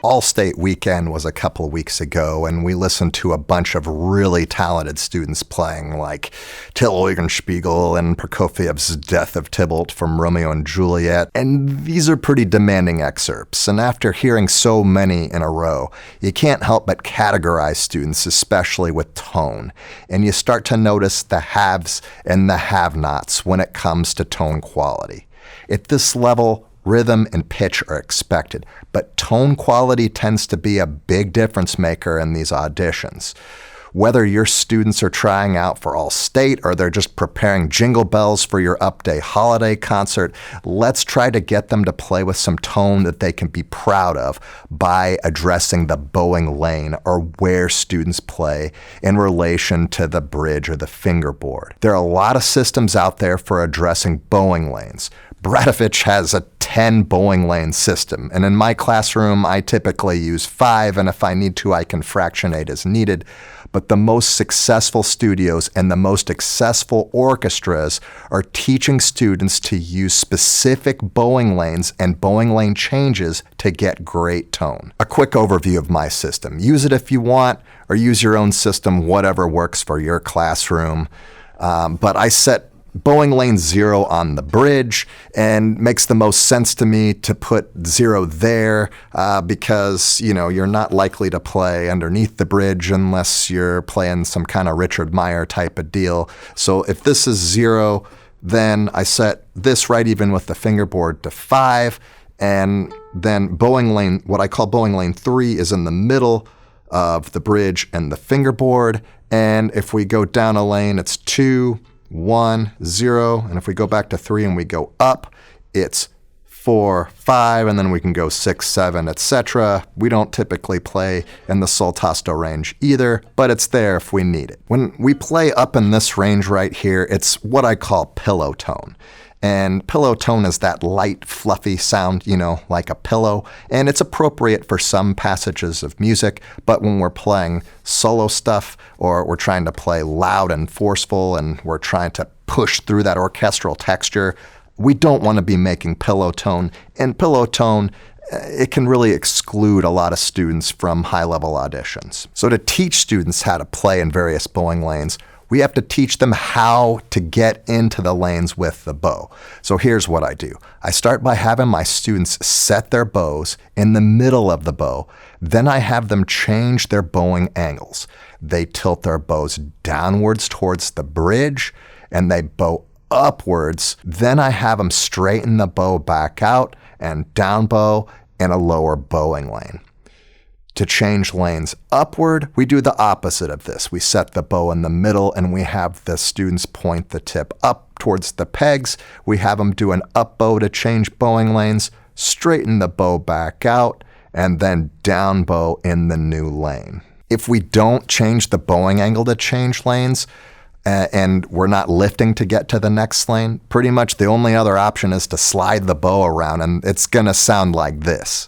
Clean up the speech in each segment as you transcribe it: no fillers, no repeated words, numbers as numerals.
All-State weekend was a couple of weeks ago, and we listened to a bunch of really talented students playing, like Till Eugenspiegel and Prokofiev's Death of Tybalt from Romeo and Juliet. And these are pretty demanding excerpts, and after hearing so many in a row, you can't help but categorize students, especially with tone. And you start to notice the haves and the have-nots when it comes to tone quality. At this level, rhythm and pitch are expected, but tone quality tends to be a big difference maker in these auditions. Whether your students are trying out for All-State or they're just preparing jingle bells for your up-day holiday concert, let's try to get them to play with some tone that they can be proud of by addressing the bowing lane or where students play in relation to the bridge or the fingerboard. There are a lot of systems out there for addressing bowing lanes. Bradovich has a 10 bowing lane system, and in my classroom, I typically use 5, and if I need to, I can fractionate as needed. But the most successful studios and the most successful orchestras are teaching students to use specific bowing lanes and bowing lane changes to get great tone. A quick overview of my system. Use it if you want, or use your own system, whatever works for your classroom. But I set bowing lane 0 on the bridge, and makes the most sense to me to put 0 there because, you're not likely to play underneath the bridge unless you're playing some kind of Richard Meyer type of deal. So if this is 0, then I set this right even with the fingerboard to 5, and then bowing lane, what I call bowing lane 3, is in the middle of the bridge and the fingerboard. And if we go down a lane, it's 2, 1, 0, and if we go back to 3 and we go up, it's 4, 5, and then we can go 6, 7, etc. We don't typically play in the sol tasto range either, but it's there if we need it. When we play up in this range right here, it's what I call pillow tone. And pillow tone is that light, fluffy sound, like a pillow. And it's appropriate for some passages of music, but when we're playing solo stuff, or we're trying to play loud and forceful, and we're trying to push through that orchestral texture, we don't want to be making pillow tone. And pillow tone, it can really exclude a lot of students from high-level auditions. So to teach students how to play in various bowing lanes, we have to teach them how to get into the lanes with the bow. So here's what I do. I start by having my students set their bows in the middle of the bow. Then I have them change their bowing angles. They tilt their bows downwards towards the bridge, and they bow upwards. Then I have them straighten the bow back out and down bow in a lower bowing lane. To change lanes upward, we do the opposite of this. We set the bow in the middle, and we have the students point the tip up towards the pegs. We have them do an up bow to change bowing lanes, straighten the bow back out, and then down bow in the new lane. If we don't change the bowing angle to change lanes, and we're not lifting to get to the next lane, pretty much the only other option is to slide the bow around, and it's gonna sound like this.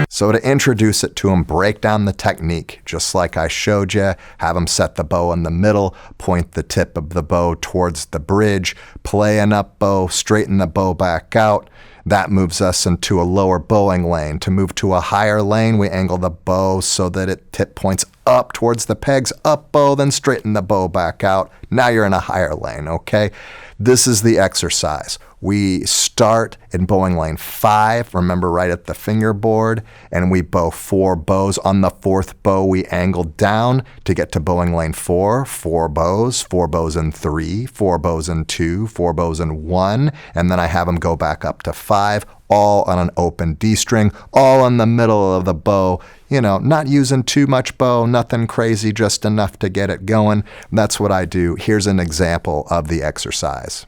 So to introduce it to them, break down the technique, just like I showed you. Have them set the bow in the middle, point the tip of the bow towards the bridge, play an up bow, straighten the bow back out. That moves us into a lower bowing lane. To move to a higher lane, we angle the bow so that it tip points up towards the pegs, up bow, then straighten the bow back out. Now you're in a higher lane, okay? This is the exercise. We start in bowing lane 5, remember right at the fingerboard, and we bow 4 bows. On the 4th bow, we angle down to get to bowing lane 4, 4 bows in 3, 4 bows in 2, 4 bows in 1, and then I have them go back up to 5, all on an open D string, all in the middle of the bow. Not using too much bow, nothing crazy, just enough to get it going. That's what I do. Here's an example of the exercise.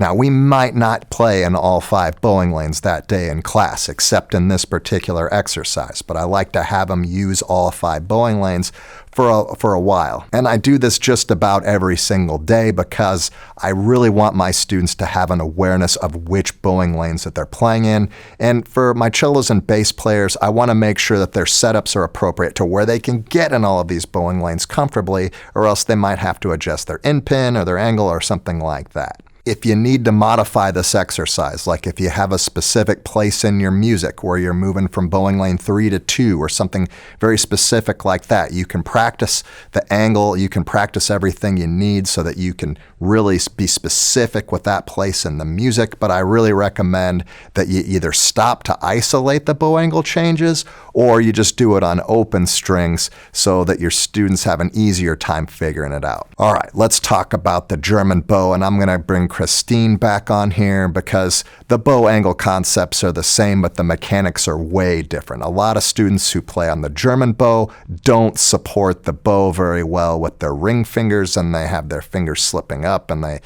Now, we might not play in all 5 bowling lanes that day in class, except in this particular exercise, but I like to have them use all 5 bowling lanes for a while. And I do this just about every single day because I really want my students to have an awareness of which bowling lanes that they're playing in. And for my cellos and bass players, I want to make sure that their setups are appropriate to where they can get in all of these bowling lanes comfortably, or else they might have to adjust their in pin or their angle or something like that. If you need to modify this exercise, like if you have a specific place in your music where you're moving from bowling lane 3 to 2 or something very specific like that, you can practice the angle, you can practice everything you need so that you can really be specific with that place in the music. But I really recommend that you either stop to isolate the bow angle changes or you just do it on open strings so that your students have an easier time figuring it out. All right, let's talk about the German bow, and I'm going to bring Christine back on here because the bow angle concepts are the same, but the mechanics are way different. A lot of students who play on the German bow don't support the bow very well with their ring fingers, and they have their fingers slipping up and they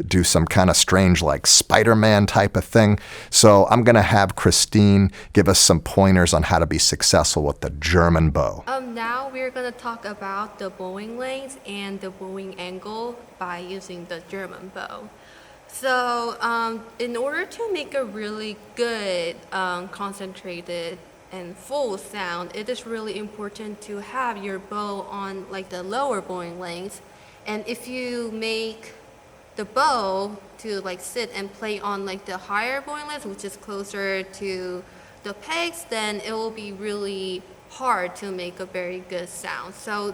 do some kind of strange like Spider-Man type of thing. So I'm going to have Christine give us some pointers on how to be successful with the German bow. Now we're going to talk about the bowing lanes and the bowing angle by using the German bow. So in order to make a really good concentrated and full sound, it is really important to have your bow on like the lower bowing lanes. And if you make the bow to like sit and play on like the higher bowing lanes, which is closer to the pegs, then it will be really hard to make a very good sound. So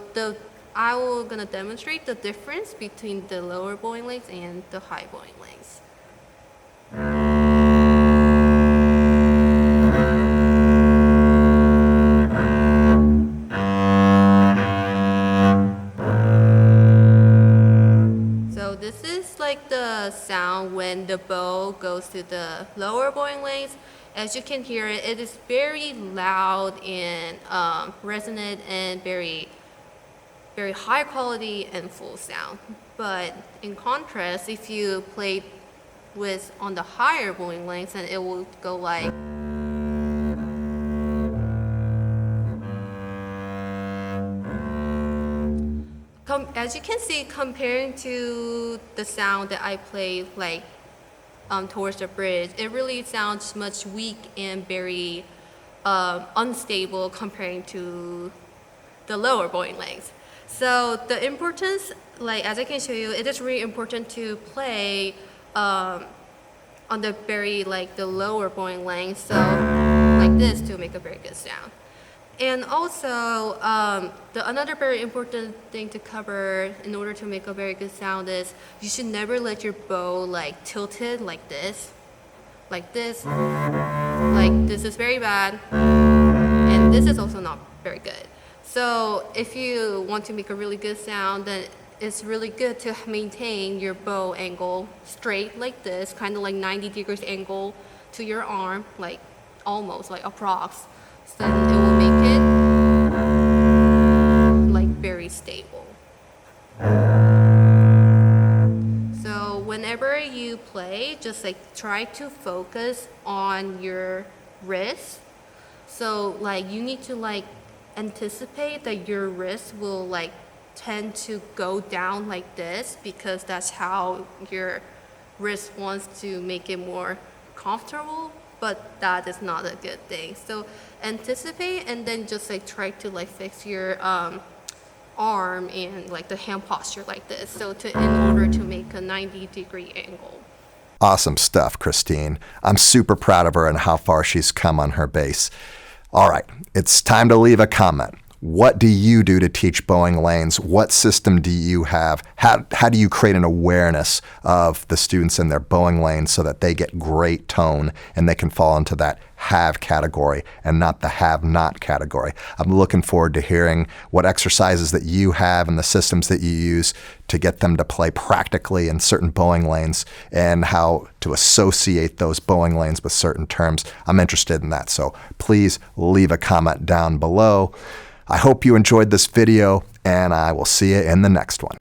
I will gonna demonstrate the difference between the lower bowing lanes and the high bowing lanes. So this is like the sound when the bow goes to the lower bowing lanes. As you can hear it, it is very loud and resonant and very high quality and full sound. But in contrast, if you play on the higher bowing lanes, then it will go like. As you can see, comparing to the sound that I play like towards the bridge, it really sounds much weak and very unstable comparing to the lower bowling lanes. So the importance, like as I can show you, it is really important to play on the the lower bowling lane, so like this, to make a very good sound. And also, another very important thing to cover in order to make a very good sound is you should never let your bow like tilted like this. Like this is very bad, and this is also not very good. So if you want to make a really good sound, then it's really good to maintain your bow angle straight like this, kind of like 90 degrees angle to your arm, like almost like approx. So then it will make it like very stable. So whenever you play, just like try to focus on your wrist. So like you need to like anticipate that your wrist will like tend to go down like this, because that's how your wrist wants to make it more comfortable, but that is not a good thing. So anticipate and then just like try to like fix your arm and like the hand posture like this, so in order to make a 90-degree angle. Awesome stuff, Christine. I'm super proud of her and how far she's come on her bass. All right, it's time to leave a comment. What do you do to teach bowing lanes? What system do you have? How do you create an awareness of the students in their bowing lanes so that they get great tone and they can fall into that have category and not the have-not category? I'm looking forward to hearing what exercises that you have and the systems that you use to get them to play practically in certain bowing lanes and how to associate those bowing lanes with certain terms. I'm interested in that, so please leave a comment down below. I hope you enjoyed this video, and I will see you in the next one.